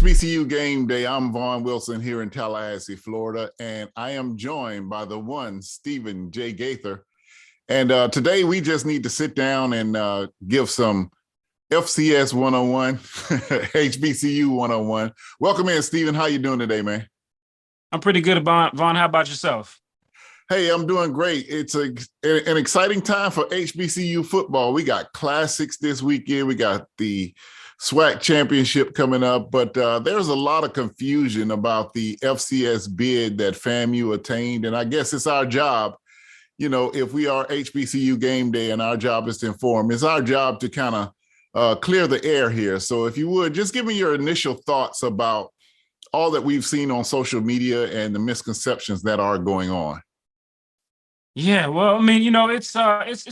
HBCU Game Day. I'm Vaughn Wilson here in Tallahassee, Florida, and I am joined by the one, Stephen J. Gaither. And today we just need to sit down and give some FCS 101, HBCU 101. Welcome in, Stephen. How you doing today, man? I'm pretty good, Vaughn. How about yourself? Hey, I'm doing great. It's an exciting time for HBCU football. We got classics this weekend. We got the SWAC championship coming up, but there's a lot of confusion about the FCS bid that FAMU attained. And I guess it's our job, if we are HBCU Game Day and our job is to inform, it's our job to kind of clear the air here. So if you would, just give me your initial thoughts about all that we've seen on social media and the misconceptions that are going on. Yeah, well, I mean, it's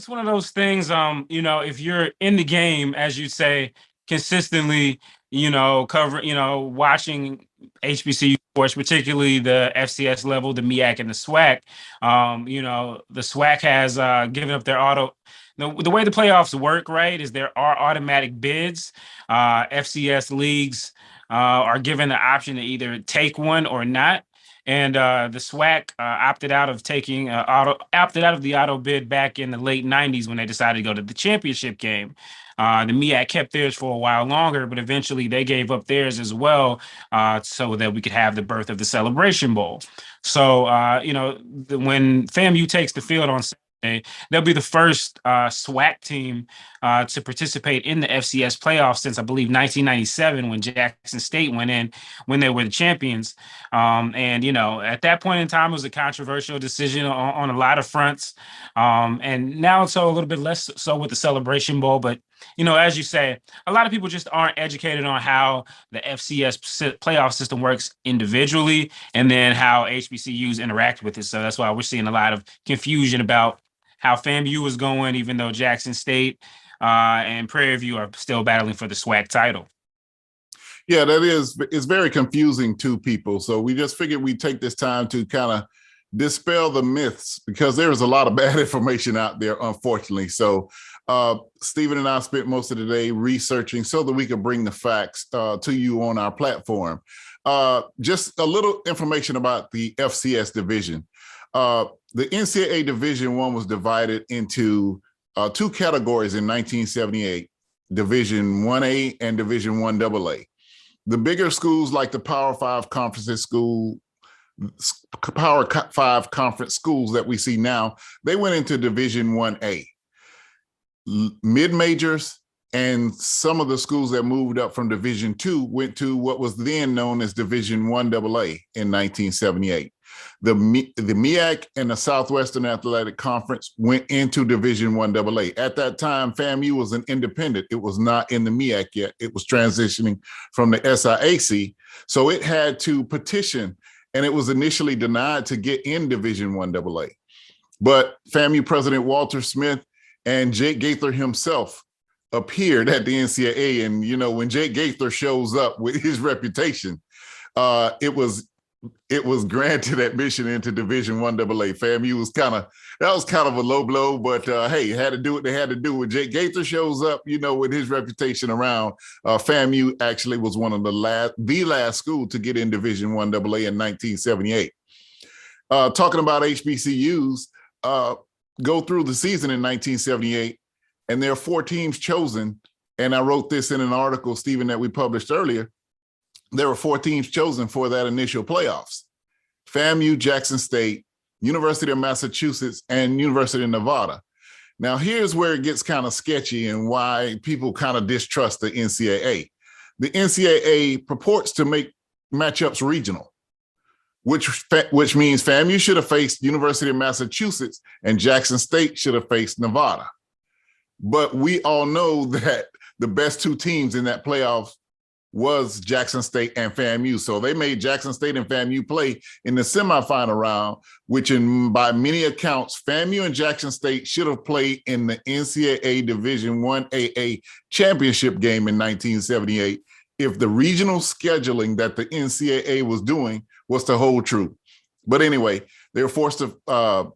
one of those things. If you're in the game, as you say, consistently, watching HBCU sports, particularly the FCS level, the MEAC and the SWAC. The SWAC has given up their auto. The way the playoffs work, right, is there are automatic bids. FCS leagues are given the option to either take one or not. And the SWAC opted out of the auto bid back in the late 90s when they decided to go to the championship game. The MEAC kept theirs for a while longer, but eventually they gave up theirs as well so that we could have the birth of the Celebration Bowl. So, when FAMU takes the field on Saturday, they'll be the first SWAC team to participate in the FCS playoffs since, I believe, 1997 when Jackson State went in when they were the champions. At that point in time, it was a controversial decision on a lot of fronts. And now it's a little bit less so with the Celebration Bowl. But, as you say, a lot of people just aren't educated on how the FCS playoff system works individually and then how HBCUs interact with it. So that's why we're seeing a lot of confusion about how FAMU is going, even though Jackson State and Prairie View are still battling for the SWAC title. Yeah, it's very confusing to people. So we just figured we'd take this time to kind of dispel the myths because there's a lot of bad information out there, unfortunately. So Stephen and I spent most of the day researching so that we could bring the facts to you on our platform. Just a little information about the FCS division. The NCAA Division I was divided into two categories in 1978, Division 1A and Division 1AA. The bigger schools like the Power 5 conference schools that we see now, they went into Division 1A. Mid-majors and some of the schools that moved up from Division II went to what was then known as Division 1AA in 1978. The MEAC and the Southwestern Athletic Conference went into Division 1AA. At that time, FAMU was an independent. It was not in the MEAC yet. It was transitioning from the SIAC. So it had to petition, and it was initially denied to get in Division 1AA. But FAMU President Walter Smith and Jake Gaither himself appeared at the NCAA. And, when Jake Gaither shows up with his reputation, it was granted admission into Division 1AA. FAMU was kind of a low blow, but hey, had to do what they had to do. When Jake Gaither shows up, with his reputation around, FAMU actually was one of the last school to get in Division 1AA in 1978. Talking about HBCUs, go through the season in 1978, and there are 4 teams chosen. And I wrote this in an article, Stephen, that we published earlier. There were 4 teams chosen for that initial playoffs: FAMU, Jackson State, University of Massachusetts, and University of Nevada. Now, here's where it gets kind of sketchy and why people kind of distrust the NCAA. The NCAA purports to make matchups regional, which means FAMU should have faced University of Massachusetts and Jackson State should have faced Nevada. But we all know that the best 2 teams in that playoff was Jackson State and FAMU. So they made Jackson State and FAMU play in the semifinal round, which by many accounts, FAMU and Jackson State should have played in the NCAA Division 1AA championship game in 1978 if the regional scheduling that the NCAA was doing was to hold true. But anyway, they were forced to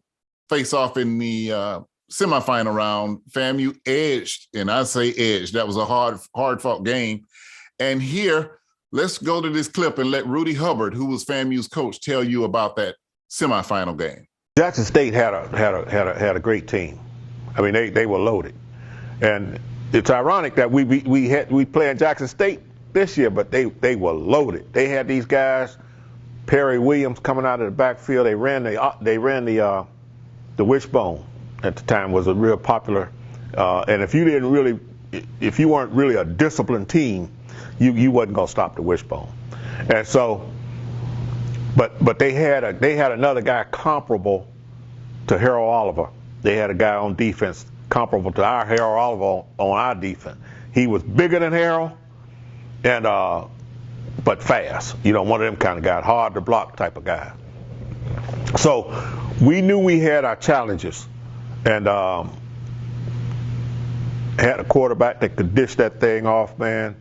face off in the semifinal round. FAMU edged, and I say edged. That was a hard fought game. And here let's go to this clip and let Rudy Hubbard, who was FAMU's coach, tell you about that semifinal game. Jackson State had a great team. I mean, they were loaded, and it's ironic that we play in Jackson State this year, but they were loaded. They had these guys, Perry Williams coming out of the backfield. They ran the wishbone at the time, was a real popular. And if you weren't really a disciplined team, you wasn't gonna stop the wishbone. And so, but they had another guy comparable to Harold Oliver. They had a guy on defense comparable to our Harold Oliver on our defense. He was bigger than Harold, and but fast. You know, one of them kind of guys, hard to block type of guy. So we knew we had our challenges, and had a quarterback that could dish that thing off, man.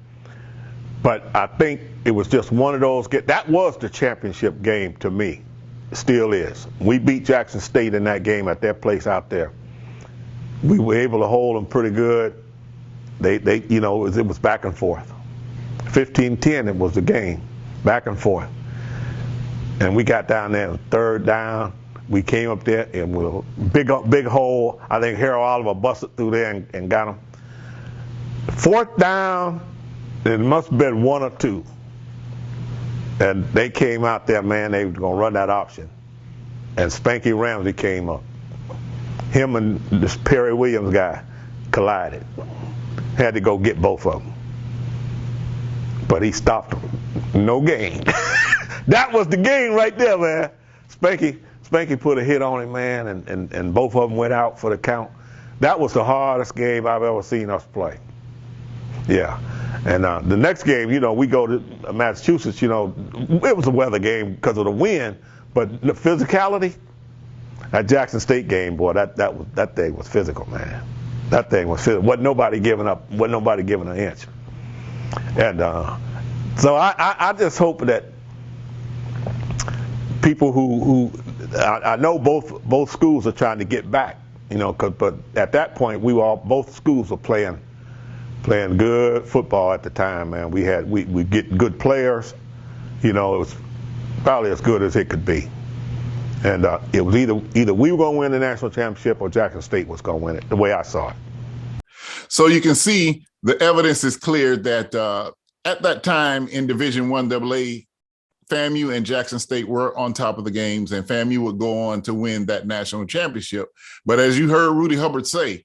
But I think it was just one of those. That was the championship game to me. It still is. We beat Jackson State in that game at their place out there. We were able to hold them pretty good. They you know, it was back and forth. 15-10 it was the game, back and forth. And we got down there on third down. We came up there and we were big hole. I think Harold Oliver busted through there and got him. Fourth down, it must have been 1 or 2. And they came out there, man, they were going to run that option. And Spanky Ramsey came up. Him and this Perry Williams guy collided. Had to go get both of them. But he stopped them. No gain. That was the game right there, man. Spanky put a hit on him, man, and both of them went out for the count. That was the hardest game I've ever seen us play. Yeah. And the next game, you know, we go to Massachusetts, you know, it was a weather game because of the wind, but the physicality, that Jackson State game, boy, that thing was physical, man. That thing was physical. Wasn't nobody giving up, wasn't nobody giving an inch. And so I just hope that people who I know both schools are trying to get back, you know, but at that point both schools were playing good football at the time, man. We get good players, you know. It was probably as good as it could be, and it was either we were going to win the national championship or Jackson State was going to win it. The way I saw it. So you can see the evidence is clear that at that time in Division I AA, FAMU and Jackson State were on top of the games, and FAMU would go on to win that national championship. But as you heard Rudy Hubbard say,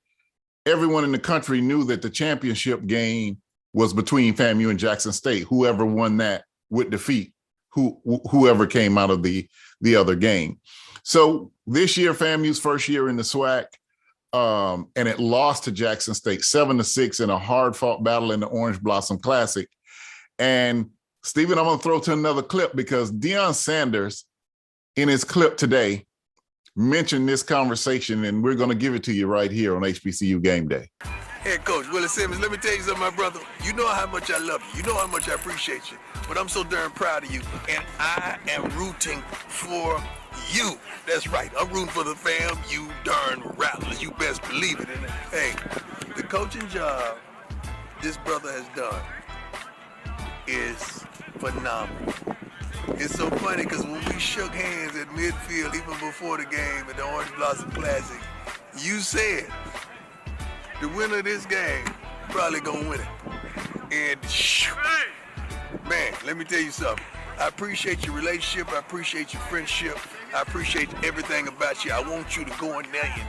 everyone in the country knew that the championship game was between FAMU and Jackson State. Whoever won that would defeat whoever came out of the other game. So this year, FAMU's first year in the SWAC, and it lost to Jackson State 7-6 in a hard-fought battle in the Orange Blossom Classic. And Stephen, I'm going to throw to another clip because Deion Sanders, in his clip today, mentioned this conversation, and we're going to give it to you right here on HBCU Game Day. Hey, Coach Willie Simmons, let me tell you something, my brother. You know how much I love you. You know how much I appreciate you. But I'm so darn proud of you, and I am rooting for you. That's right. I'm rooting for the fam, you darn Rattlers. You best believe it. And hey, the coaching job this brother has done is phenomenal. It's so funny because when we shook hands at midfield, even before the game at the Orange Blossom Classic, you said the winner of this game probably gonna win it. And man, let me tell you something. I appreciate your relationship. I appreciate your friendship. I appreciate everything about you. I want you to go in there and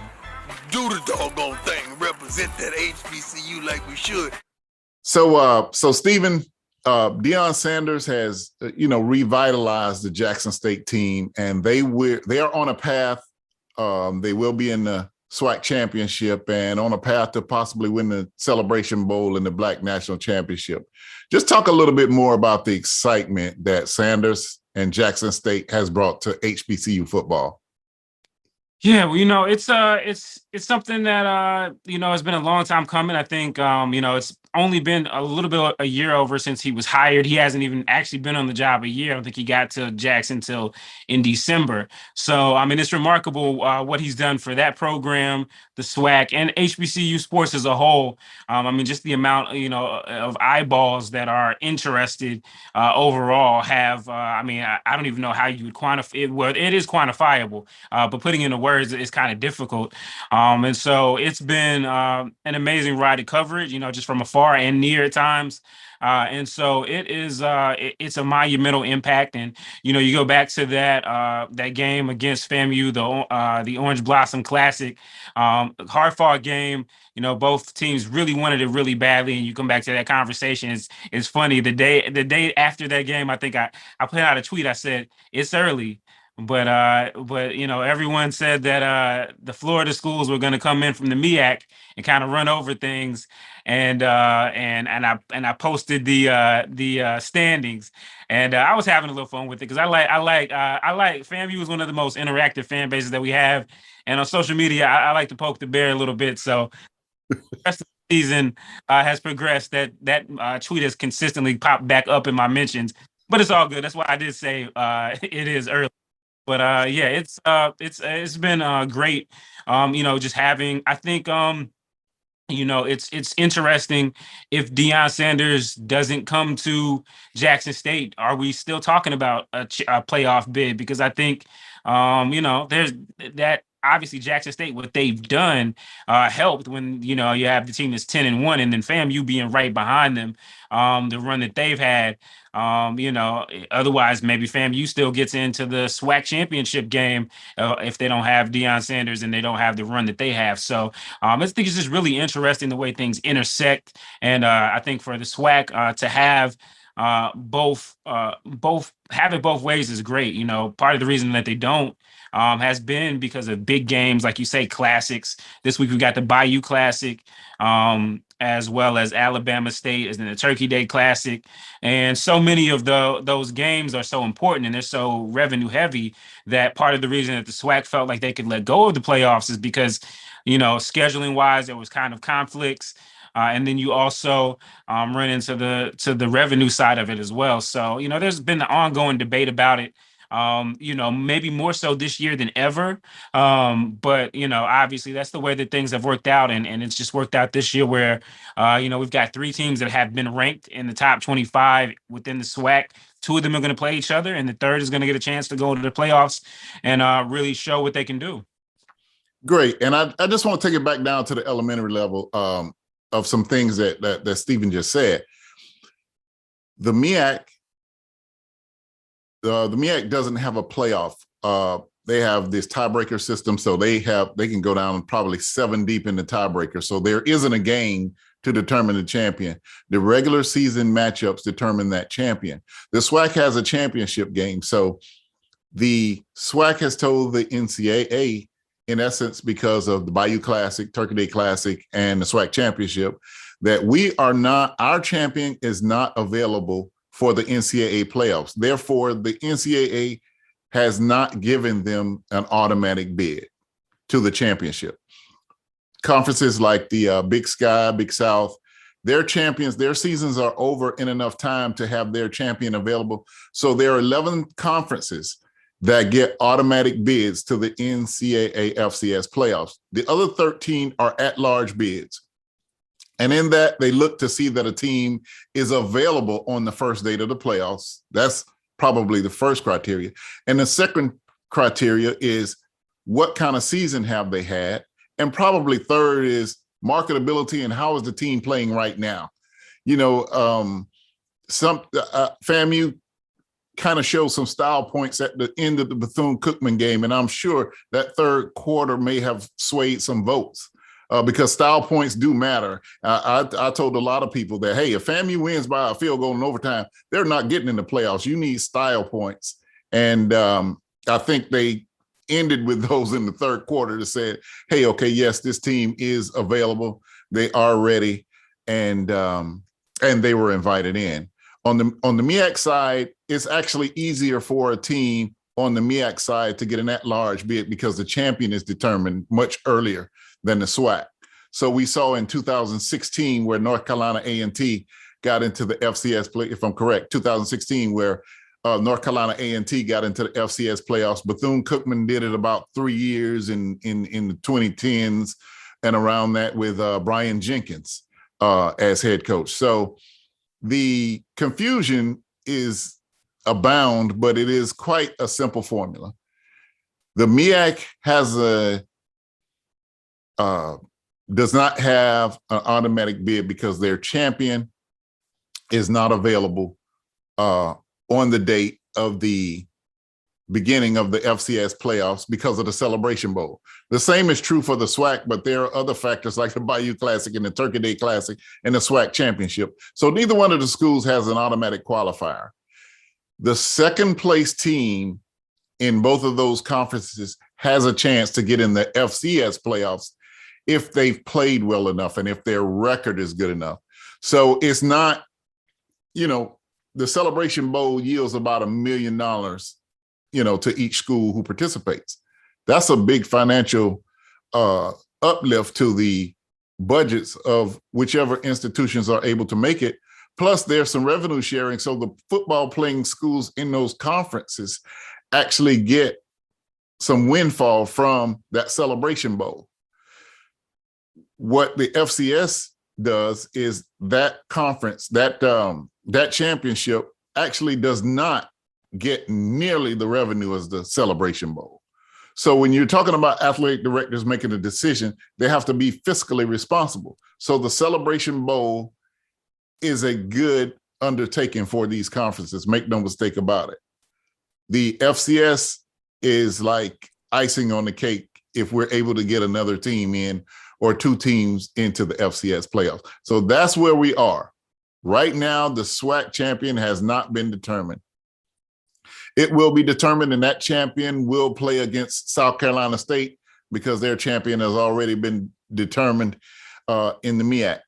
do the doggone thing, represent that HBCU like we should. So Stephen, Deion Sanders has, revitalized the Jackson State team, and they are on a path. They will be in the SWAC championship and on a path to possibly win the Celebration Bowl and the Black National Championship. Just talk a little bit more about the excitement that Sanders and Jackson State has brought to HBCU football. Yeah, well, it's something that has been a long time coming. I think it's only been a little bit a year over since he was hired. He hasn't even actually been on the job a year. I don't think he got to Jackson till in December. So I mean, it's remarkable what he's done for that program, the SWAC, and HBCU sports as a whole. I mean, just the amount of eyeballs that are interested overall have. I mean, I don't even know how you would quantify it. Well, it is quantifiable, but putting into words is kind of difficult. And so it's been an amazing ride to coverage, just from afar and near at times. And so it's a monumental impact. And you go back to that game against FAMU, the Orange Blossom Classic, hard fought game. Both teams really wanted it really badly, and you come back to that conversation. It's funny. The day after that game, I think I put out a tweet. I said it's early. But everyone said that the Florida schools were going to come in from the MEAC and kind of run over things, and I posted the standings, and I was having a little fun with it because I like FAMU is one of the most interactive fan bases that we have, and on social media I like to poke the bear a little bit. So the rest of the season has progressed. That tweet has consistently popped back up in my mentions, but it's all good. That's why I did say it is early. But yeah, it's been great. Just having. I think it's interesting if Deion Sanders doesn't come to Jackson State. Are we still talking about a playoff bid? Because I think there's that. Obviously, Jackson State, what they've done helped when you have the team that's 10-1, and then FAMU being right behind them. The run that they've had. Otherwise, maybe FAMU still gets into the SWAC championship game if they don't have Deion Sanders and they don't have the run that they have. So I think it's just really interesting the way things intersect, and I think for the SWAC to have both have it both ways is great. Part of the reason that they don't has been because of big games, like you say, classics. This week we got the Bayou Classic, as well as Alabama State as in the Turkey Day Classic, and so many of those games are so important and they're so revenue heavy that part of the reason that the SWAC felt like they could let go of the playoffs is because scheduling wise there was kind of conflicts. And then you also run into the revenue side of it as well. So there's been an ongoing debate about it. Maybe more so this year than ever. But obviously that's the way that things have worked out, and it's just worked out this year where we've got three teams that have been ranked in the top 25 within the SWAC. Two of them are going to play each other, and the third is going to get a chance to go to the playoffs and really show what they can do. Great. And I just want to take it back down to the elementary level of some things that Stephen just said. The MEAC doesn't have a playoff. They have this tiebreaker system, so they can go down probably 7 deep in the tiebreaker. So there isn't a game to determine the champion. The regular season matchups determine that champion. The SWAC has a championship game. So the SWAC has told the NCAA, in essence, because of the Bayou Classic, Turkey Day Classic, and the SWAC Championship, that our champion is not available for the NCAA playoffs. Therefore, the NCAA has not given them an automatic bid to the championship. Conferences like the Big Sky, Big South, their champions, their seasons are over in enough time to have their champion available. So there are 11 conferences that get automatic bids to the NCAA FCS playoffs. The other 13 are at-large bids. And in that, they look to see that a team is available on the first date of the playoffs. That's probably the first criteria. And the second criteria is what kind of season have they had? And probably third is marketability and how is the team playing right now? FAMU kind of showed some style points at the end of the Bethune-Cookman game, and I'm sure that third quarter may have swayed some votes because style points do matter. I told a lot of people that, hey, if FAMU wins by a field goal in overtime, they're not getting in the playoffs. You need style points. And I think they ended with those in the third quarter to say, hey, okay, yes, this team is available. They are ready, and they were invited in. On the MEAC side, it's actually easier for a team on the MEAC side to get an at-large bid because the champion is determined much earlier than the SWAC. So we saw in 2016 where North Carolina A&T got into the FCS play, if I'm correct, 2016 where North Carolina A&T got into the FCS playoffs. Bethune-Cookman did it about 3 years in the 2010s and around that with Brian Jenkins as head coach. So the confusion is abound, but it is quite a simple formula. The MEAC has does not have an automatic bid because their champion is not available on the date of the beginning of the FCS playoffs because of the Celebration Bowl. The same is true for the SWAC, but there are other factors like the Bayou Classic and the Turkey Day Classic and the SWAC Championship. So neither one of the schools has an automatic qualifier. The second place team in both of those conferences has a chance to get in the FCS playoffs if they've played well enough and if their record is good enough. So it's not, the Celebration Bowl yields about $1 million, to each school who participates. That's a big financial uplift to the budgets of whichever institutions are able to make it. Plus, there's some revenue sharing. So the football playing schools in those conferences actually get some windfall from that Celebration Bowl. What the FCS does is that conference, that championship actually does not get nearly the revenue as the Celebration Bowl. So when you're talking about athletic directors making a decision, they have to be fiscally responsible. So the Celebration Bowl is a good undertaking for these conferences. Make no mistake about it. The FCS is like icing on the cake if we're able to get another team in or two teams into the FCS playoffs. So that's where we are. Right now, the SWAC champion has not been determined. It will be determined, and that champion will play against South Carolina State because their champion has already been determined in the MEAC.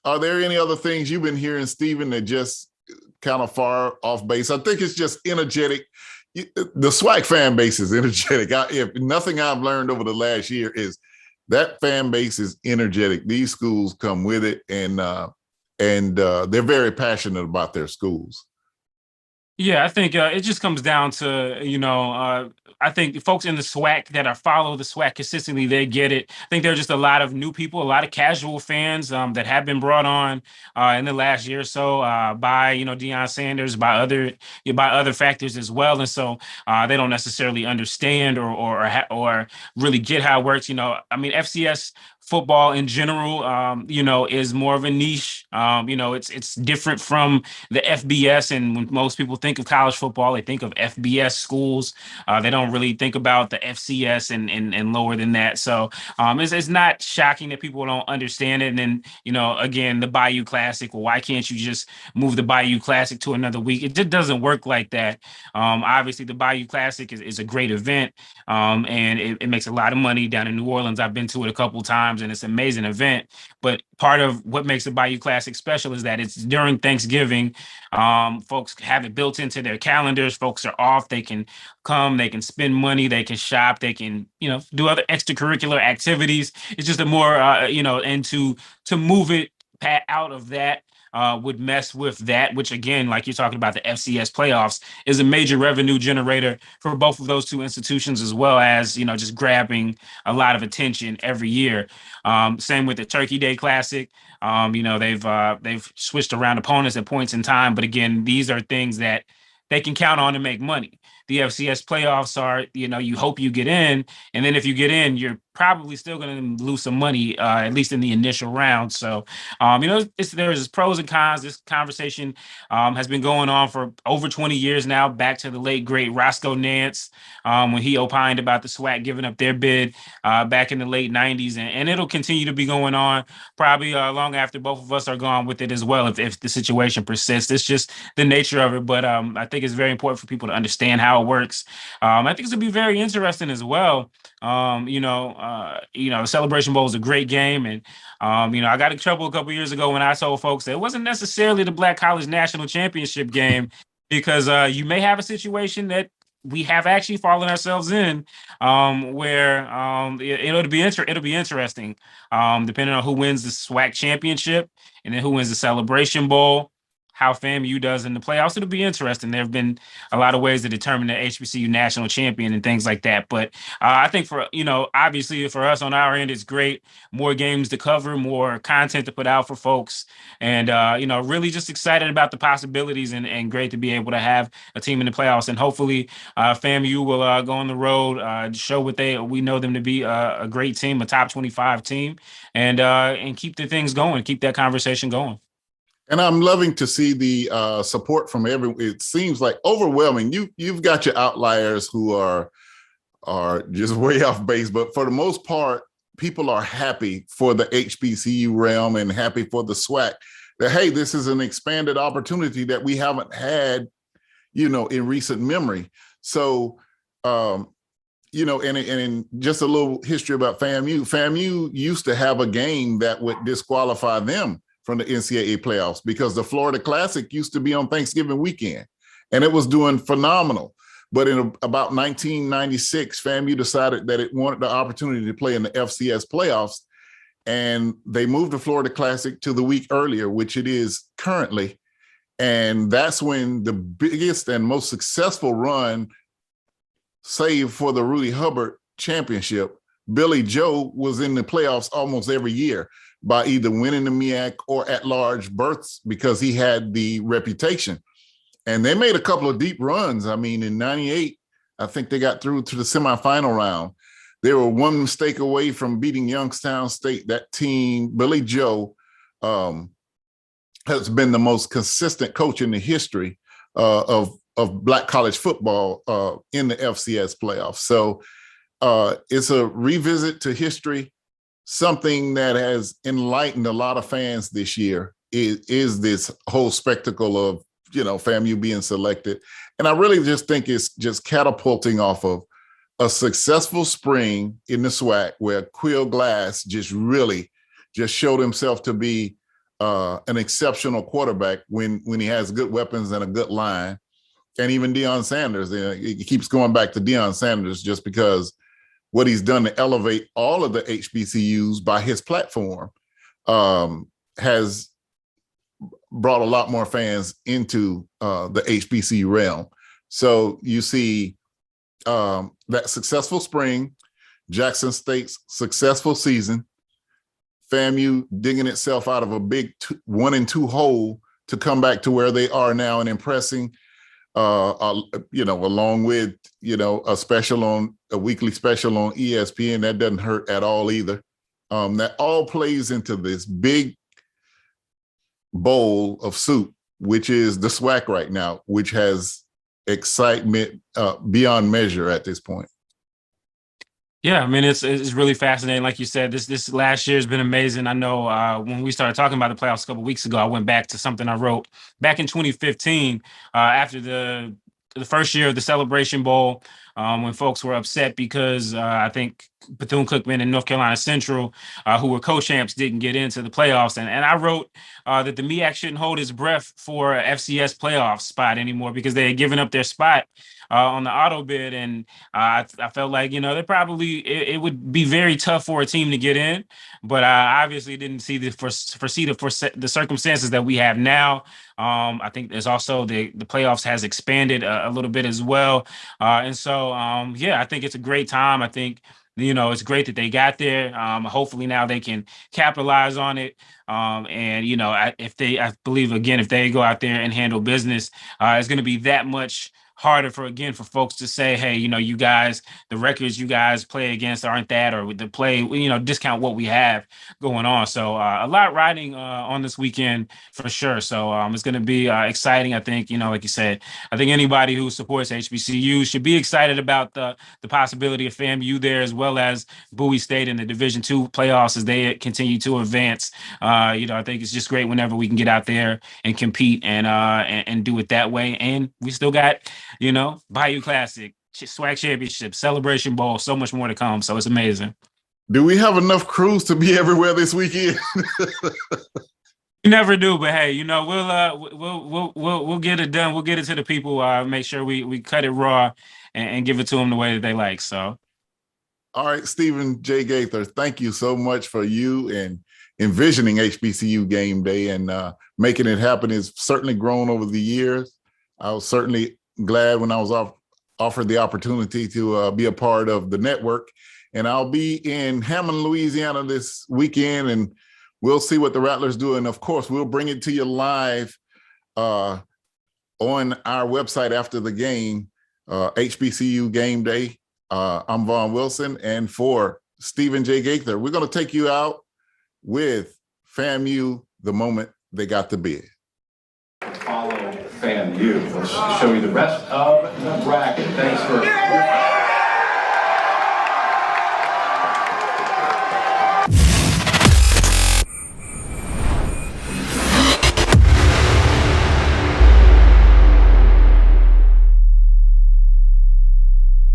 Are there any other things you've been hearing, Stephen, that just kind of far off base? I think it's just energetic. The SWAC fan base is energetic. If nothing I've learned over the last year is that fan base is energetic. These schools come with it, and they're very passionate about their schools. Yeah, I think it just comes down to, I think folks in the SWAC that follow the SWAC consistently, they get it. I think there are just a lot of new people, a lot of casual fans that have been brought on in the last year or so by, Deion Sanders, by other factors as well. And so they don't necessarily understand or really get how it works. FCS football in general, is more of a niche. It's different from the FBS. And when most people think of college football, they think of FBS schools. They don't really think about the FCS and lower than that. So it's not shocking that people don't understand it. And then, again, the Bayou Classic. Well, why can't you just move the Bayou Classic to another week? It just doesn't work like that. Obviously, the Bayou Classic is a great event, and it makes a lot of money down in New Orleans. I've been to it a couple times, and it's an amazing event. But part of what makes the Bayou Classic special is that it's during Thanksgiving. Folks have it built into their calendars. Folks are off. They can come. They can spend money. They can shop. They can, do other extracurricular activities. It's just a more, and to move it out of that would mess with that, which again, like you're talking about the FCS playoffs, is a major revenue generator for both of those two institutions, as well as, just grabbing a lot of attention every year. Same with the Turkey Day Classic. They've switched around opponents at points in time, but again, these are things that they can count on to make money. The FCS playoffs are, you hope you get in, and then if you get in, you're probably still going to lose some money, at least in the initial round. So, there's pros and cons. This conversation has been going on for over 20 years now, back to the late, great Roscoe Nance, when he opined about the SWAC giving up their bid back in the late 90s. And it'll continue to be going on probably long after both of us are gone with it as well, if the situation persists. It's just the nature of it. But I think it's very important for people to understand how it works. I think it's going to be very interesting as well. Celebration Bowl is a great game. And, I got in trouble a couple years ago when I told folks that it wasn't necessarily the Black College National Championship game, because you may have a situation that we have actually fallen ourselves in where it'll be interesting depending on who wins the SWAC championship and then who wins the Celebration Bowl, how FAMU does in the playoffs. It'll be interesting. There have been a lot of ways to determine the HBCU national champion and things like that. But I think for, obviously for us on our end, it's great. More games to cover, more content to put out for folks. And, really just excited about the possibilities and great to be able to have a team in the playoffs. And hopefully FAMU will go on the road, show what we know them to be a great team, a top 25 team, and keep the things going, keep that conversation going. And I'm loving to see the support from everyone. It seems like overwhelming. You've got your outliers who are just way off base, but for the most part, people are happy for the HBCU realm and happy for the SWAC that, hey, this is an expanded opportunity that we haven't had, in recent memory. So, and in just a little history about FAMU. FAMU used to have a game that would disqualify them from the NCAA playoffs because the Florida Classic used to be on Thanksgiving weekend, and it was doing phenomenal. But in about 1996, FAMU decided that it wanted the opportunity to play in the FCS playoffs, and they moved the Florida Classic to the week earlier, which it is currently. And that's when the biggest and most successful run, save for the Rudy Hubbard championship, Billy Joe was in the playoffs almost every year by either winning the MEAC or at-large berths because he had the reputation. And they made a couple of deep runs. I mean, in 98, I think they got through to the semifinal round. They were one mistake away from beating Youngstown State. That team, Billy Joe, has been the most consistent coach in the history of Black college football in the FCS playoffs. So it's a revisit to history. Something that has enlightened a lot of fans this year is this whole spectacle of, FAMU being selected. And I really just think it's just catapulting off of a successful spring in the SWAC where Quill Glass really showed himself to be an exceptional quarterback when he has good weapons and a good line. And even Deion Sanders, it keeps going back to Deion Sanders just because what he's done to elevate all of the HBCUs by his platform has brought a lot more fans into the HBCU realm. So you see that successful spring, Jackson State's successful season, FAMU digging itself out of a big 1-2 hole to come back to where they are now and impressing, along with, a weekly special on ESPN. That doesn't hurt at all either. That all plays into this big bowl of soup, which is the SWAC right now, which has excitement beyond measure at this point. Yeah, I mean, it's really fascinating. Like you said, this last year has been amazing. I know when we started talking about the playoffs a couple of weeks ago, I went back to something I wrote back in 2015 after the first year of the Celebration Bowl, when folks were upset because I think Bethune-Cookman and North Carolina Central, who were co-champs, didn't get into the playoffs. And I wrote that the MEAC shouldn't hold his breath for a FCS playoff spot anymore because they had given up their spot on the auto bid. And I felt like, they probably, it would be very tough for a team to get in, but I obviously didn't foresee the circumstances that we have now. I think there's also the playoffs has expanded a little bit as well. And so, I think it's a great time. I think, it's great that they got there. Hopefully now they can capitalize on it. I believe, again, if they go out there and handle business, it's going to be that much harder for folks to say, hey, you guys, the records you guys play against aren't that, or the play, discount what we have going on. So a lot riding on this weekend for sure. So it's going to be exciting. I think, like you said, I think anybody who supports HBCU should be excited about the possibility of FAMU there, as well as Bowie State in the Division II playoffs as they continue to advance. I think it's just great whenever we can get out there and compete and do it that way. And we still got Bayou Classic, SWAC Championship, Celebration Bowl, so much more to come. So it's amazing. Do we have enough crews to be everywhere this weekend? You never do, but hey, we'll get it done. We'll get it to the people. Make sure we cut it raw and give it to them the way that they like. So, all right, Stephen J. Gaither, thank you so much for you and envisioning HBCU Game Day and making it happen. It's certainly grown over the years. I was certainly glad when I was offered the opportunity to be a part of the network. And I'll be in Hammond, Louisiana this weekend, and we'll see what the Rattlers do. And of course, we'll bring it to you live on our website after the game, HBCU Game Day. I'm Vaughn Wilson, and for Stephen J. Gaither, we're going to take you out with FAMU, the moment they got the bid. Follow FAMU. Let's show you the rest of the bracket. Thanks for...